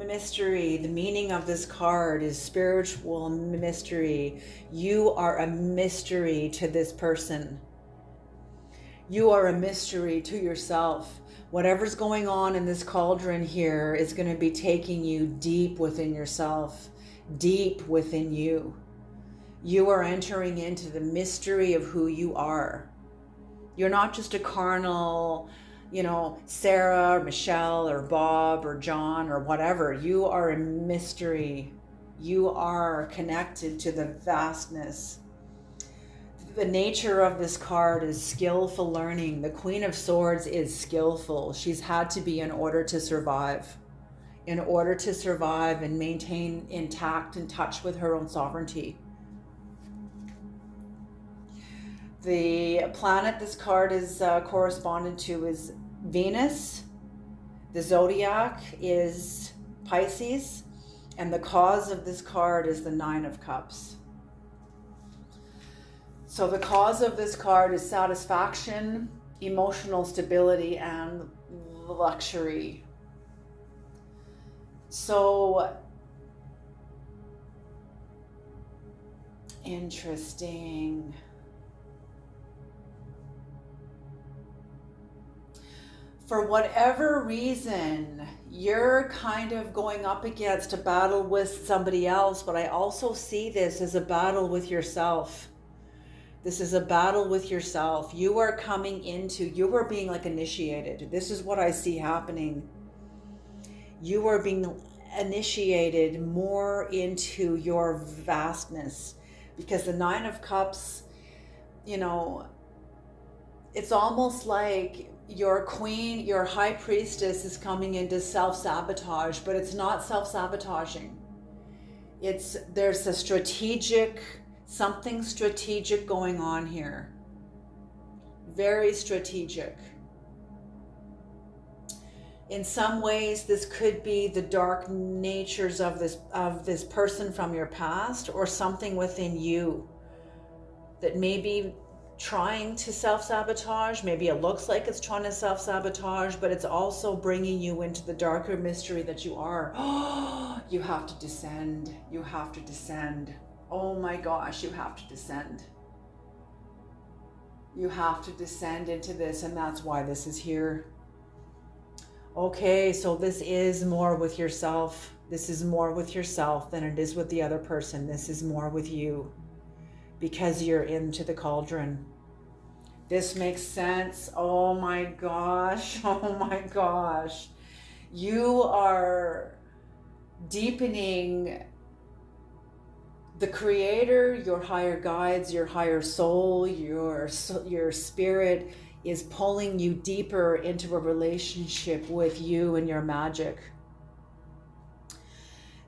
mystery. The meaning of this card is spiritual mystery. You are a mystery to this person. You are a mystery to yourself. Whatever's going on in this cauldron here is going to be taking you deep within yourself, deep within you. You are entering into the mystery of who you are. You're not just a carnal, Sarah or Michelle or Bob or John or whatever. You are a mystery. You are connected to the vastness. The nature of this card is skillful learning. The Queen of Swords is skillful. She's had to be in order to survive. In order to survive and maintain intact and touch with her own sovereignty. The planet this card is corresponded to is Venus. The zodiac is Pisces. And the cause of this card is the Nine of Cups. So the cause of this card is satisfaction, emotional stability, and luxury. So interesting. For whatever reason, you're kind of going up against a battle with somebody else, but I also see this as a battle with yourself. This is a battle with yourself. You are you are being like initiated. This is what I see happening. You are being initiated more into your vastness, because the Nine of Cups, it's almost like your queen, your High Priestess is coming into self-sabotage, but it's not self-sabotaging. There's something strategic going on here. Very strategic. In some ways, this could be the dark natures of this person from your past, or something within you that may be trying to self-sabotage. Maybe it looks like it's trying to self-sabotage, but it's also bringing you into the darker mystery that you are. Oh, you have to descend. You have to descend. Oh my gosh, you have to descend. You have to descend into this, and that's why this is here. Okay, so this is more with yourself. This is more with yourself than it is with the other person. This is more with you, because you're into the cauldron. This makes sense. Oh my gosh. Oh my gosh. You are deepening the creator, your higher guides, your higher soul, your spirit is pulling you deeper into a relationship with you and your magic.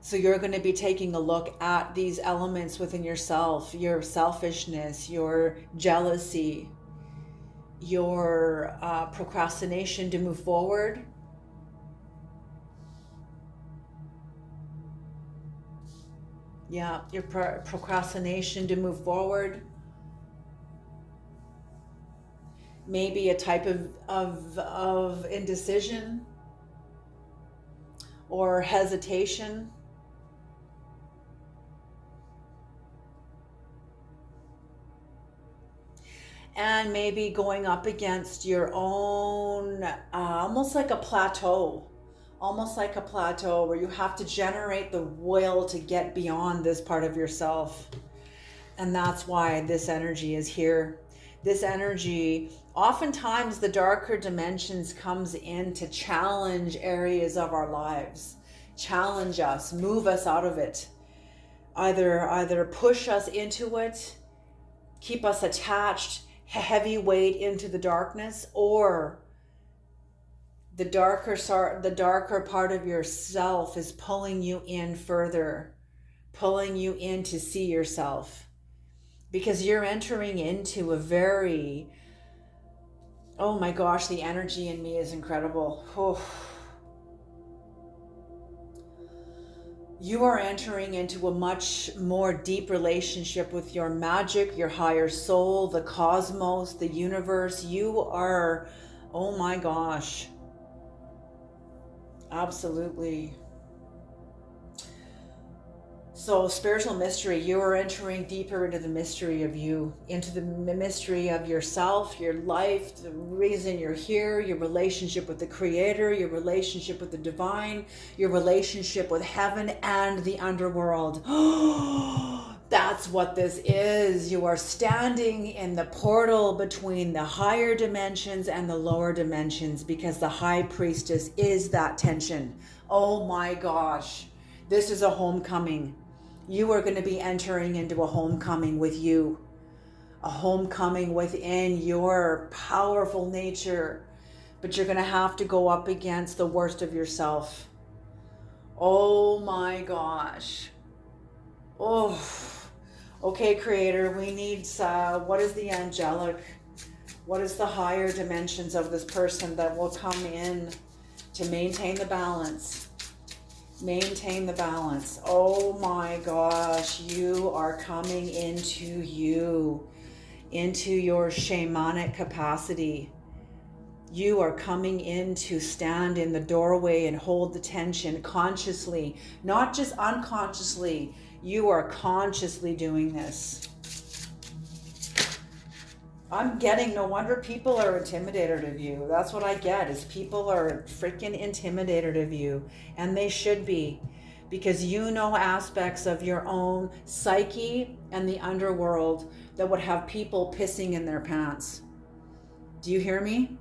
So you're going to be taking a look at these elements within yourself, your selfishness, your jealousy, your procrastination to move forward. Yeah, your procrastination to move forward. Maybe a type of indecision or hesitation. And maybe going up against your own, almost like a plateau where you have to generate the will to get beyond this part of yourself. And that's why this energy is here. This energy, oftentimes the darker dimensions comes in to challenge areas of our lives, challenge us, move us out of it. either push us into it, keep us attached, heavy weight into the darkness, or the darker part of yourself is pulling you in further, pulling you in to see yourself, because you're entering into a very, oh my gosh, the energy in me is incredible. Oh. You are entering into a much more deep relationship with your magic, your higher soul, the cosmos, the universe. You are, oh my gosh, absolutely. So spiritual mystery, you are entering deeper into the mystery of you, into the mystery of yourself, your life, the reason you're here, your relationship with the Creator, your relationship with the divine, your relationship with heaven and the underworld. That's what this is. You are standing in the portal between the higher dimensions and the lower dimensions, because the High Priestess is that tension. Oh my gosh. This is a homecoming. You are going to be entering into a homecoming with you. A homecoming within your powerful nature. But you're going to have to go up against the worst of yourself. Oh my gosh. Oh. Okay, Creator, we need, what is the angelic? What is the higher dimensions of this person that will come in to maintain the balance? Maintain the balance. Oh my gosh, you are coming into you, into your shamanic capacity. You are coming in to stand in the doorway and hold the tension consciously, not just unconsciously. You are consciously doing this. I'm getting, no wonder people are intimidated of you. That's what I get, is people are freaking intimidated of you. And they should be, because you know aspects of your own psyche and the underworld that would have people pissing in their pants. Do you hear me?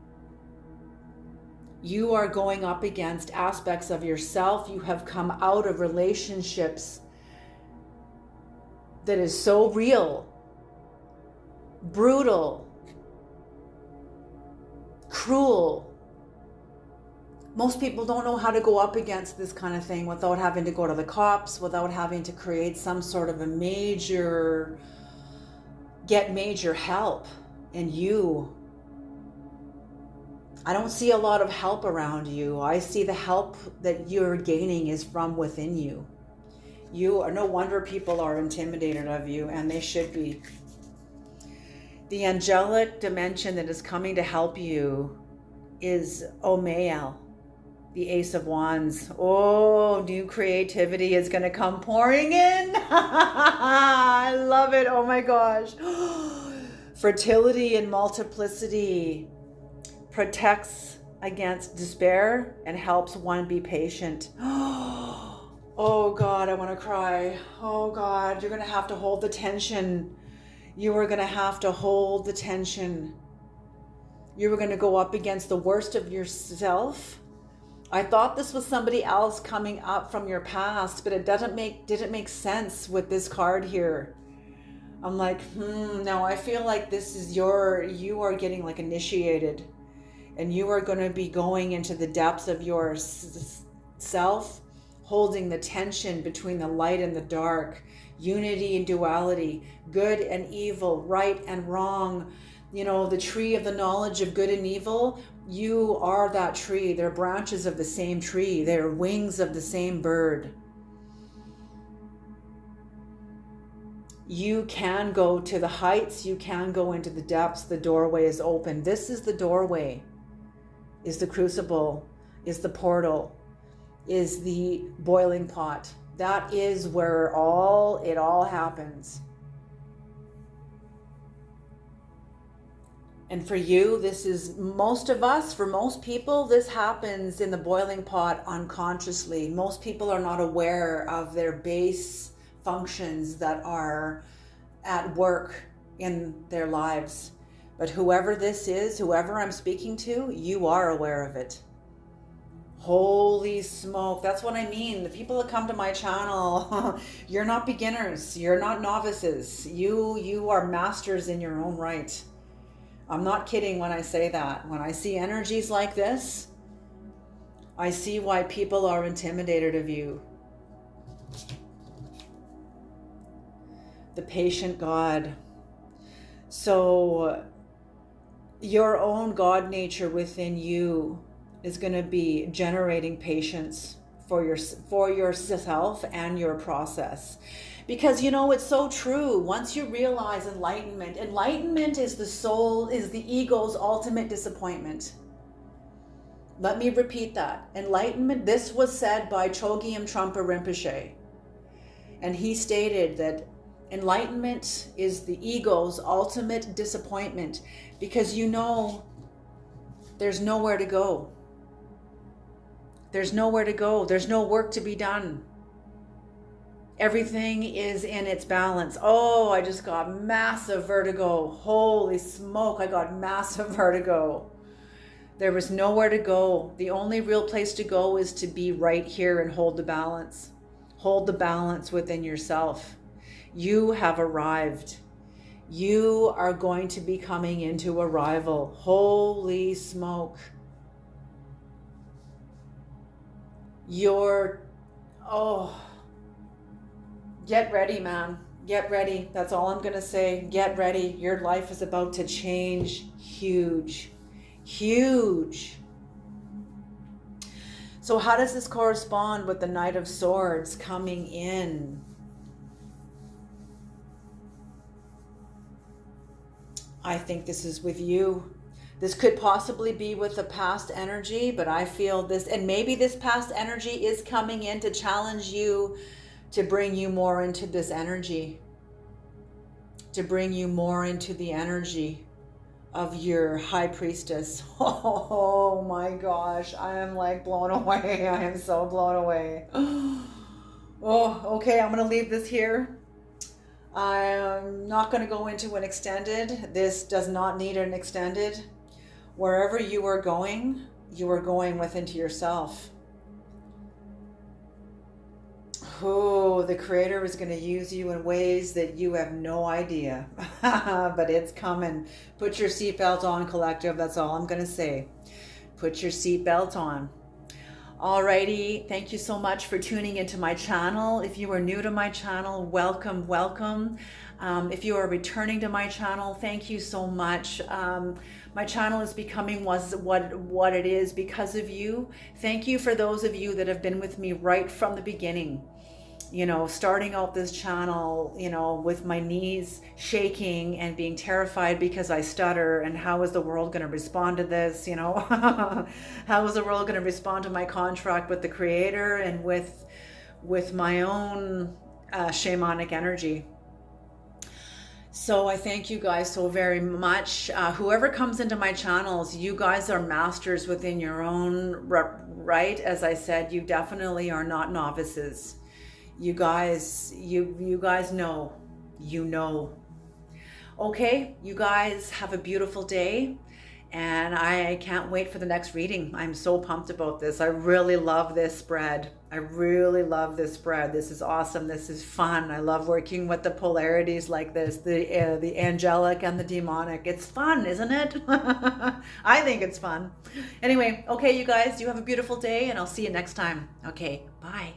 You are going up against aspects of yourself. You have come out of relationships that is so real, brutal, cruel. Most people don't know how to go up against this kind of thing without having to go to the cops, without having to create some sort of get major help. And I don't see a lot of help around you. I see the help that you're gaining is from within you. No wonder people are intimidated of you, and they should be. The angelic dimension that is coming to help you is Omael, the Ace of Wands. Oh, new creativity is going to come pouring in. I love it. Oh my gosh. Fertility and multiplicity protects against despair and helps one be patient. Oh God, I want to cry. Oh God, you're going to have to hold the tension. You are going to have to hold the tension. You were going to go up against the worst of yourself. I thought this was somebody else coming up from your past, but it didn't make sense with this card here. I'm like, no, I feel like this is you are getting like initiated, and you are going to be going into the depths of your self, holding the tension between the light and the dark, unity and duality, good and evil, right and wrong. You know, the tree of the knowledge of good and evil, you are that tree. They're branches of the same tree. They're wings of the same bird. You can go to the heights. You can go into the depths. The doorway is open. This is the doorway, is the crucible, is the portal, is the boiling pot. That is where it all happens. And for you, this is, most of us, for most people, this happens in the boiling pot unconsciously. Most people are not aware of their base functions that are at work in their lives. But whoever this is, whoever I'm speaking to, you are aware of it. Holy smoke. That's what I mean. The people that come to my channel, you're not beginners. You're not novices. You are masters in your own right. I'm not kidding when I say that. When I see energies like this, I see why people are intimidated of you. The patient God. So your own God nature within you is going to be generating patience for yourself and your process. Because it's so true. Once you realize enlightenment is the ego's ultimate disappointment. Let me repeat that. Enlightenment, this was said by Chogyam Trungpa Rinpoche. And he stated that enlightenment is the ego's ultimate disappointment, because there's nowhere to go. There's nowhere to go. There's no work to be done. Everything is in its balance. Oh, I just got massive vertigo. Holy smoke, I got massive vertigo. There was nowhere to go. The only real place to go is to be right here and hold the balance. Hold the balance within yourself. You have arrived. You are going to be coming into arrival. Holy smoke. Get ready, man. Get ready. That's all I'm going to say. Get ready. Your life is about to change huge. Huge. So how does this correspond with the Knight of Swords coming in? I think this is with you. This could possibly be with the past energy, but I feel this, and maybe this past energy is coming in to challenge you, to bring you more into this energy, to bring you more into the energy of your high priestess. Oh my gosh, I am like blown away. I am so blown away. Oh, okay, I'm going to leave this here. I'm not going to go into an extended. This does not need an extended. Wherever you are going within to yourself. Oh, the Creator is going to use you in ways that you have no idea. But it's coming. Put your seatbelt on, collective. That's all I'm going to say. Put your seatbelt on. Alrighty, thank you so much for tuning into my channel. If you are new to my channel, welcome, welcome. If you are returning to my channel, thank you so much. My channel is becoming what it is because of you. Thank you for those of you that have been with me right from the beginning. Starting out this channel, with my knees shaking and being terrified because I stutter, and how is the world going to respond to this? How is the world going to respond to my contract with the Creator and with my own shamanic energy? So I thank you guys so very much. Whoever comes into my channels, you guys are masters within your own right. As I said, you definitely are not novices. You guys know. Okay, you guys have a beautiful day. And I can't wait for the next reading. I'm so pumped about this. I really love this spread. I really love this spread. This is awesome. This is fun. I love working with the polarities like this, the angelic and the demonic. It's fun, isn't it? I think it's fun. Anyway, okay, you guys, you have a beautiful day, and I'll see you next time. Okay, bye.